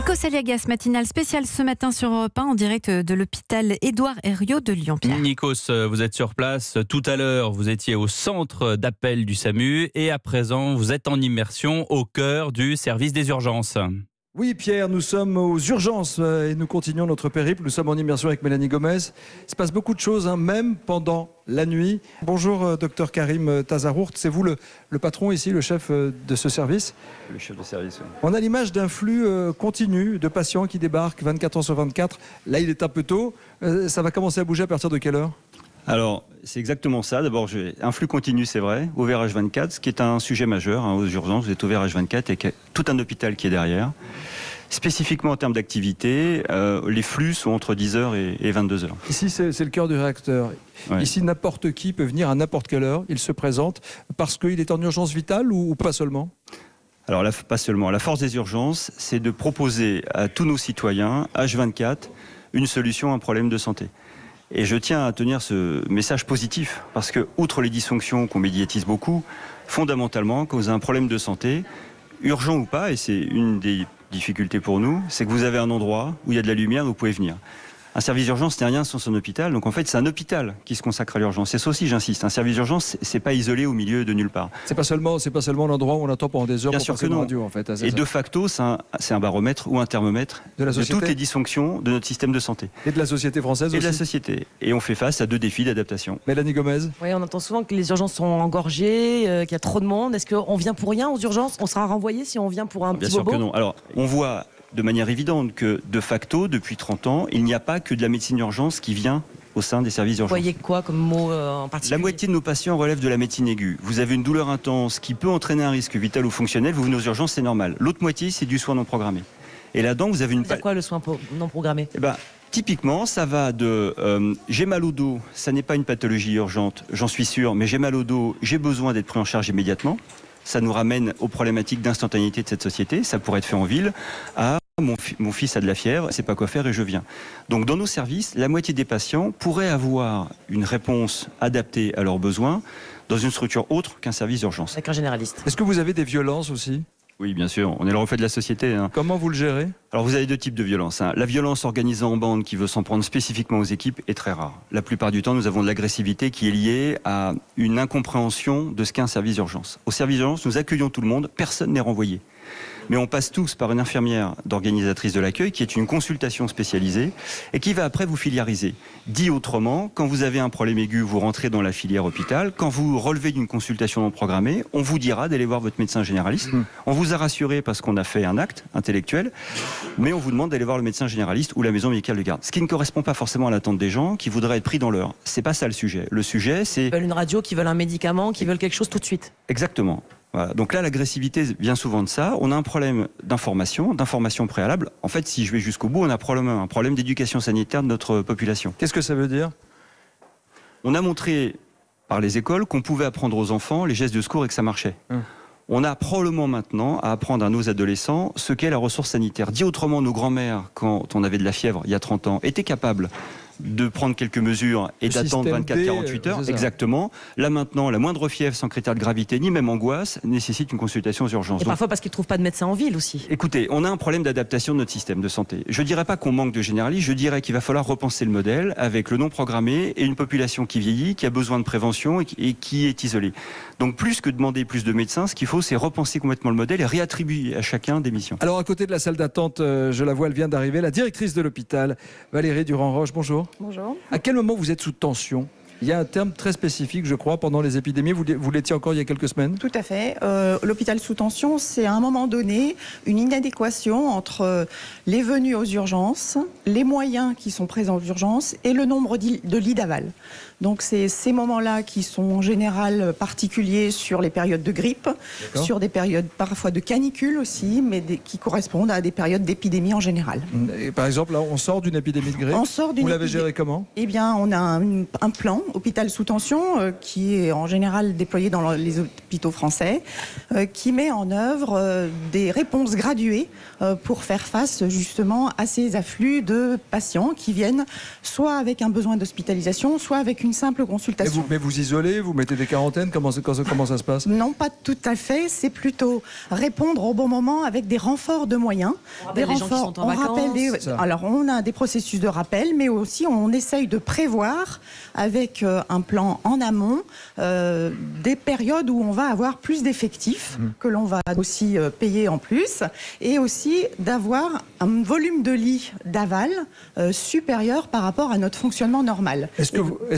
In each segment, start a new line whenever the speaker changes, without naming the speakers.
Nikos Aliagas, matinale spéciale ce matin sur Europe 1 en direct de l'hôpital Édouard Herriot de Lyon-Pierre.
Nikos, vous êtes sur place. Tout à l'heure, vous étiez au centre d'appel du SAMU et à présent, vous êtes en immersion au cœur du service des urgences.
Oui Pierre, nous sommes aux urgences et nous continuons notre périple. Nous sommes en immersion avec Mélanie Gomez. Il se passe beaucoup de choses, même pendant la nuit. Bonjour docteur Karim Tazarourt, c'est vous le patron ici, le chef de ce service?
Le chef de service, oui.
On a l'image d'un flux continu de patients qui débarquent 24 heures sur 24. Là il est un peu tôt, ça va commencer à bouger à partir de quelle heure?
Alors, c'est exactement ça. D'abord, un flux continu, c'est vrai, ouvert H24, ce qui est un sujet majeur aux urgences. Vous êtes ouvert H24 et tout un hôpital qui est derrière. Spécifiquement en termes d'activité, les flux sont entre 10h et 22h.
Ici, c'est le cœur du réacteur. Ouais. Ici, n'importe qui peut venir à n'importe quelle heure. Il se présente parce qu'il est en urgence vitale ou pas seulement?
Alors, pas seulement. La force des urgences, c'est de proposer à tous nos citoyens, H24, une solution à un problème de santé. Et je tiens à tenir ce message positif, parce que, outre les dysfonctions qu'on médiatise beaucoup, fondamentalement, quand vous avez un problème de santé, urgent ou pas, et c'est une des difficultés pour nous, c'est que vous avez un endroit où il y a de la lumière, vous pouvez venir. Un service d'urgence n'est rien sans son hôpital, donc en fait c'est un hôpital qui se consacre à l'urgence. C'est ça aussi, j'insiste, un service d'urgence, c'est pas isolé au milieu de nulle part.
C'est pas seulement l'endroit où on attend pendant des heures.
Bien
pour
sûr
passer
que non.
Radio, en fait.
Et de facto, c'est un baromètre ou un thermomètre de toutes les dysfonctions de notre système de santé.
Et de la société française aussi.
Et de la société. Et on fait face à deux défis d'adaptation.
Mélanie Gomez.
Oui, on entend souvent que les urgences sont engorgées, qu'il y a trop de monde. Est-ce qu'on vient pour rien aux urgences? On sera renvoyé si on vient pour un petit bobo?
Bien sûr que non. Alors, on voit de manière évidente que, de facto, depuis 30 ans, il n'y a pas que de la médecine d'urgence qui vient au sein des services d'urgence.
Vous voyez quoi comme mot en particulier?
La moitié de nos patients relèvent de la médecine aiguë. Vous avez une douleur intense qui peut entraîner un risque vital ou fonctionnel, vous venez aux urgences, c'est normal. L'autre moitié, c'est du soin non programmé. Et là-dedans, vous avez une...
C'est quoi le soin non programmé?
Typiquement, ça va de j'ai mal au dos, ça n'est pas une pathologie urgente, j'en suis sûr, mais j'ai mal au dos, j'ai besoin d'être pris en charge immédiatement. Ça nous ramène aux problématiques d'instantanéité de cette société. Ça pourrait être fait en ville, à mon fils a de la fièvre, je ne sais pas quoi faire et je viens. Donc dans nos services, la moitié des patients pourraient avoir une réponse adaptée à leurs besoins dans une structure autre qu'un service d'urgence.
Avec un généraliste.
Est-ce que vous avez des violences aussi?
Oui, bien sûr, on est le reflet de la société.
Comment vous le gérez?
Alors vous avez deux types de violences. La violence organisée en bande qui veut s'en prendre spécifiquement aux équipes est très rare. La plupart du temps, nous avons de l'agressivité qui est liée à une incompréhension de ce qu'est un service d'urgence. Au service d'urgence, nous accueillons tout le monde, personne n'est renvoyé. Mais on passe tous par une infirmière d'organisatrice de l'accueil qui est une consultation spécialisée et qui va après vous filiariser. Dit autrement, quand vous avez un problème aigu, vous rentrez dans la filière hôpital. Quand vous relevez d'une consultation non programmée, on vous dira d'aller voir votre médecin généraliste. On vous a rassuré parce qu'on a fait un acte intellectuel, mais on vous demande d'aller voir le médecin généraliste ou la maison médicale de garde. Ce qui ne correspond pas forcément à l'attente des gens qui voudraient être pris dans l'heure. C'est pas ça le sujet. Le sujet, c'est...
Ils veulent une radio, qui veulent un médicament, qui veulent quelque chose tout de suite.
Exactement. Voilà. Donc là, l'agressivité vient souvent de ça. On a un problème d'information préalable. En fait, si je vais jusqu'au bout, on a probablement un problème d'éducation sanitaire de notre population.
Qu'est-ce que ça veut dire?
On a montré par les écoles qu'on pouvait apprendre aux enfants les gestes de secours et que ça marchait. On a probablement maintenant à apprendre à nos adolescents ce qu'est la ressource sanitaire. Dit autrement, nos grands-mères, quand on avait de la fièvre il y a 30 ans, étaient capables de prendre quelques mesures et d'attendre 24-48 heures. Exactement. Là maintenant, la moindre fièvre sans critère de gravité, ni même angoisse, nécessite une consultation aux urgences.
Et parfois parce qu'ils ne trouvent pas de médecin en ville aussi.
Écoutez, on a un problème d'adaptation de notre système de santé. Je ne dirais pas qu'on manque de généralistes, je dirais qu'il va falloir repenser le modèle avec le non programmé et une population qui vieillit, qui a besoin de prévention et qui est isolée. Donc plus que demander plus de médecins, ce qu'il faut, c'est repenser complètement le modèle et réattribuer à chacun des missions.
Alors à côté de la salle d'attente, je la vois, elle vient d'arriver, la directrice de l'hôpital, Valérie Durand-Roche, bonjour.
Bonjour.
À quel moment vous êtes sous tension? Il y a un terme très spécifique, je crois, pendant les épidémies. Vous l'étiez encore il y a quelques semaines?
Tout à fait. L'hôpital sous tension, c'est à un moment donné une inadéquation entre les venues aux urgences, les moyens qui sont présents aux urgences et le nombre de lits d'aval. Donc c'est ces moments-là qui sont en général particuliers sur les périodes de grippe, sur des périodes parfois de canicule aussi, mais qui correspondent à des périodes d'épidémie en général.
Et par exemple, là, on sort d'une épidémie de grippe.
On sort d'une
Vous l'avez géré comment?
Eh bien, on a un plan hôpital sous tension, qui est en général déployé dans les hôpitaux français, qui met en œuvre des réponses graduées pour faire face justement à ces afflux de patients qui viennent soit avec un besoin d'hospitalisation, soit avec une simple consultation.
Mais vous isolez, vous mettez des quarantaines, comment ça se passe?
Non, pas tout à fait. C'est plutôt répondre au bon moment avec des renforts de moyens.
On rappelle les gens qui sont en vacances.
Alors, on a des processus de rappel, mais aussi on essaye de prévoir avec un plan en amont des périodes où on va avoir plus d'effectifs, que l'on va aussi payer en plus, et aussi d'avoir un volume de lits d'aval supérieur par rapport à notre fonctionnement normal.
Est-ce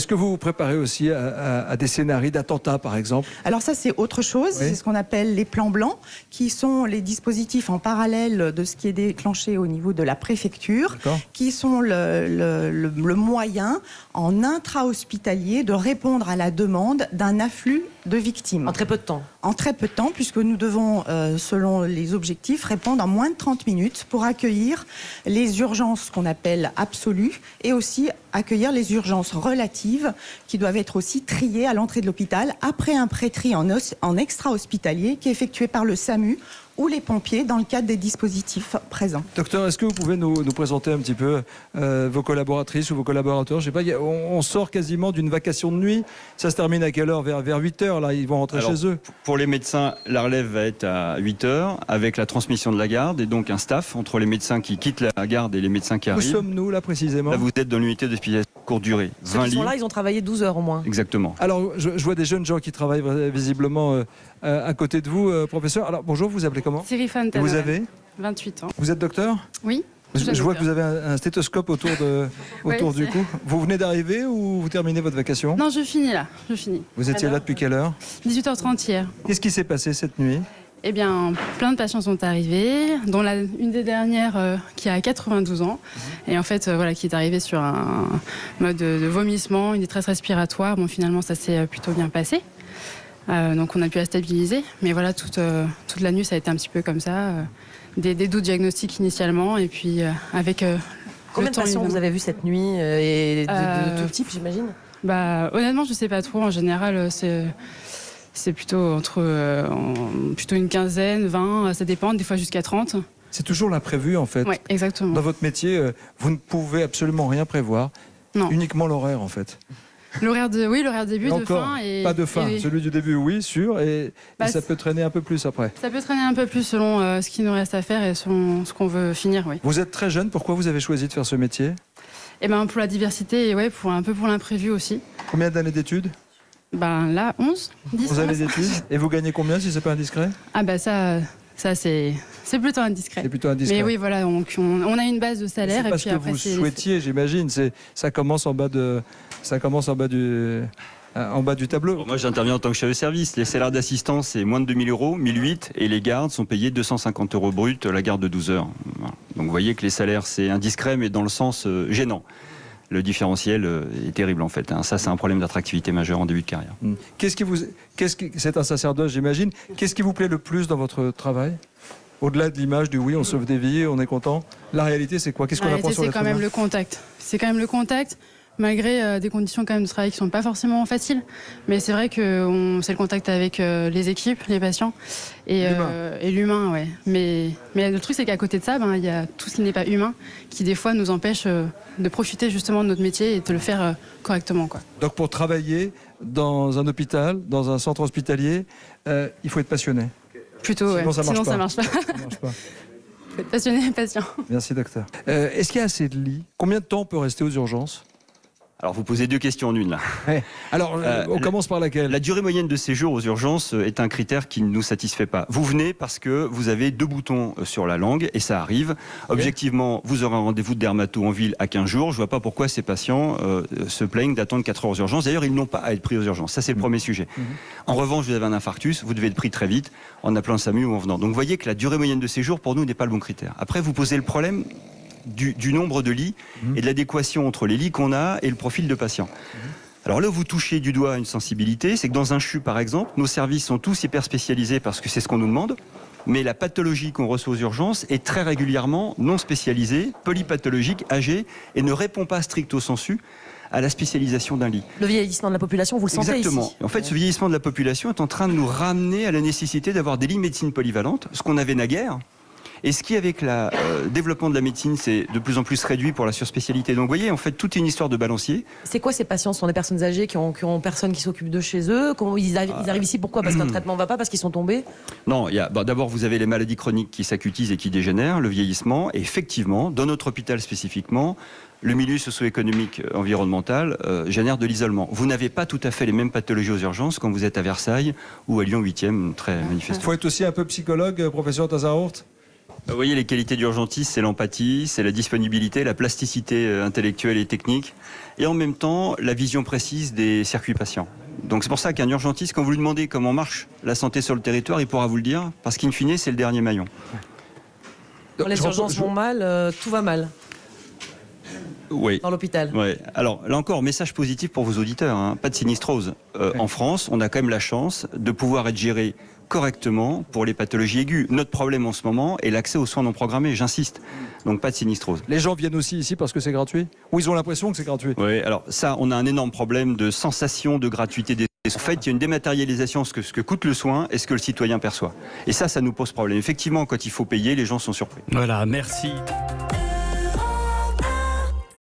que vous vous préparez aussi à des scénarios d'attentats, par exemple?
Alors ça, c'est autre chose.
Oui.
C'est ce qu'on appelle les plans blancs, qui sont les dispositifs en parallèle de ce qui est déclenché au niveau de la préfecture, qui sont le moyen en intra-hospitalier de répondre à la demande d'un afflux de victimes.
En très peu de temps.
En très peu de temps, puisque nous devons, selon les objectifs, répondre en moins de 30 minutes pour accueillir les urgences qu'on appelle absolues et aussi accueillir les urgences relatives qui doivent être aussi triées à l'entrée de l'hôpital après un pré-tri en extra-hospitalier qui est effectué par le SAMU ou les pompiers dans le cadre des dispositifs présents.
Docteur, est-ce que vous pouvez nous présenter un petit peu vos collaboratrices ou vos collaborateurs? Je sais pas, on sort quasiment d'une vacation de nuit. Ça se termine à quelle heure? Vers 8 heures, là, ils vont rentrer chez eux.
Pour les médecins, la relève va être à 8 heures avec la transmission de la garde et donc un staff entre les médecins qui quittent la garde et les médecins qui arrivent.
Où sommes-nous là précisément?
Là, vous êtes dans l'unité d'hospitalisation courte durée.
Ceux qui sont là, ils ont travaillé 12 heures au moins.
Exactement.
Alors, je vois des jeunes gens qui travaillent visiblement à côté de vous, professeur. Alors, bonjour, vous appelez comment?
Sérifane
Et
Tanoa.
vous avez
28 ans.
Vous êtes docteur?
Oui.
Je vois que vous avez un stéthoscope autour du cou. Vous venez d'arriver ou vous terminez votre vacation?
Non, je finis là. Je finis.
Vous étiez là depuis quelle heure?
18h30 hier.
Qu'est-ce qui s'est passé cette nuit?
Eh bien, plein de patients sont arrivés, dont une des dernières qui a 92 ans. Et en fait, voilà, qui est arrivée sur un mode de vomissement, une détresse respiratoire. Bon, finalement, ça s'est plutôt bien passé. Donc, on a pu la stabiliser. Mais voilà, toute la nuit, ça a été un petit peu comme ça. Des doutes diagnostiques initialement. Et puis, avec
Combien de patients vous avez vu cette nuit et de tout type, j'imagine?
Honnêtement, je ne sais pas trop. En général, c'est plutôt plutôt une quinzaine, 20, ça dépend, des fois jusqu'à 30.
C'est toujours l'imprévu en fait.
Oui, exactement.
Dans votre métier, vous ne pouvez absolument rien prévoir.
Non.
Uniquement l'horaire en fait.
L'horaire de début, de fin.
Pas de fin. Celui du début, oui, sûr. Et ça peut traîner un peu plus après.
Ça peut traîner un peu plus selon ce qu'il nous reste à faire et selon ce qu'on veut finir, oui.
Vous êtes très jeune. Pourquoi vous avez choisi de faire ce métier?
Eh ben, pour la diversité et ouais, un peu pour l'imprévu aussi.
Combien d'années d'études?
Là, 11, 10.
11 années d'études. Et vous gagnez combien si c'est pas indiscret?
Ça c'est plutôt indiscret.
C'est plutôt indiscret.
Mais oui, voilà, on a une base de salaire.
C'est
et
parce
puis
que
après,
vous souhaitiez, j'imagine. Ça commence en bas du tableau.
Moi, j'interviens en tant que chef de service. Les salaires d'assistance, c'est moins de 2000 €, 1008, et les gardes sont payés 250 € brut, la garde de 12 heures. Voilà. Donc, vous voyez que les salaires, c'est indiscret, mais dans le sens gênant. Le différentiel est terrible en fait. Ça, c'est un problème d'attractivité majeur en début de carrière.
C'est un sacerdoce, j'imagine. Qu'est-ce qui vous plaît le plus dans votre travail? Au-delà de l'image du oui, on sauve des vies, on est content. La réalité, c'est quoi? Qu'est-ce qu'on apprend sur l'être humain?
C'est quand même le contact. C'est quand même le contact, malgré des conditions quand même de travail qui sont pas forcément faciles. Mais c'est vrai que c'est le contact avec les équipes, les patients et l'humain, ouais. Mais le truc, c'est qu'à côté de ça, il y a tout ce qui n'est pas humain, qui des fois nous empêche de profiter justement de notre métier et de le faire correctement, quoi.
Donc pour travailler dans un hôpital, dans un centre hospitalier, il faut être passionné.
Plutôt,
sinon,
ouais.
Sinon
ça marche pas.
Ça marche pas.
Faut être passionné et patient.
Merci docteur. Est-ce qu'il y a assez de lits? Combien de temps on peut rester aux urgences?
Alors, vous posez deux questions en une, là.
Ouais. Alors, on commence par laquelle?
La durée moyenne de séjour aux urgences est un critère qui ne nous satisfait pas. Vous venez parce que vous avez 2 boutons sur la langue, et ça arrive. Objectivement, vous aurez un rendez-vous de dermato en ville à 15 jours. Je ne vois pas pourquoi ces patients se plaignent d'attendre 4 heures aux urgences. D'ailleurs, ils n'ont pas à être pris aux urgences. Ça, c'est le premier sujet. En revanche, vous avez un infarctus, vous devez être pris très vite en appelant le SAMU ou en venant. Donc, vous voyez que la durée moyenne de séjour, pour nous, n'est pas le bon critère. Après, vous posez le problème du nombre de lits et de l'adéquation entre les lits qu'on a et le profil de patient. Alors là où vous touchez du doigt une sensibilité, c'est que dans un CHU par exemple, nos services sont tous hyper spécialisés parce que c'est ce qu'on nous demande, mais la pathologie qu'on reçoit aux urgences est très régulièrement non spécialisée, polypathologique, âgée et ne répond pas stricto sensu à la spécialisation d'un lit.
Le vieillissement de la population, vous le sentez
Exactement.
ici.
En fait, ce vieillissement de la population est en train de nous ramener à la nécessité d'avoir des lits médecine polyvalente, ce qu'on avait naguère. Et ce qui, avec le développement de la médecine, c'est de plus en plus réduit pour la surspécialité. Donc, vous voyez, en fait, tout est une histoire de balancier.
C'est quoi ces patients? Ce sont des personnes âgées qui ont personne qui s'occupe de chez eux? Ils arrivent ici pourquoi? Parce qu'un traitement ne va pas? Parce qu'ils sont tombés?
Non, d'abord, vous avez les maladies chroniques qui s'acutisent et qui dégénèrent, le vieillissement. Et effectivement, dans notre hôpital spécifiquement, le milieu socio-économique environnemental génère de l'isolement. Vous n'avez pas tout à fait les mêmes pathologies aux urgences quand vous êtes à Versailles ou à Lyon 8e, très manifestement.
Il faut être aussi un peu psychologue, professeur Tazarourt.
Vous voyez, les qualités d'urgentiste, c'est l'empathie, c'est la disponibilité, la plasticité intellectuelle et technique, et en même temps, la vision précise des circuits patients. Donc c'est pour ça qu'un urgentiste, quand vous lui demandez comment marche la santé sur le territoire, il pourra vous le dire, parce qu'in fine, c'est le dernier maillon.
Quand les urgences vont mal, tout va mal.
Oui.
Dans l'hôpital.
Ouais. Alors là encore, message positif pour vos auditeurs, hein. Pas de sinistrose. En France, on a quand même la chance de pouvoir être géré correctement pour les pathologies aiguës. Notre problème en ce moment est l'accès aux soins non programmés, j'insiste. Donc pas de sinistrose.
Les gens viennent aussi ici parce que c'est gratuit? Ou ils ont l'impression que c'est gratuit?
Oui, alors ça, on a un énorme problème de sensation de gratuité des soins. En fait, il y a une dématérialisation de ce que coûte le soin et ce que le citoyen perçoit. Et ça nous pose problème. Effectivement, quand il faut payer, les gens sont surpris.
Voilà, merci.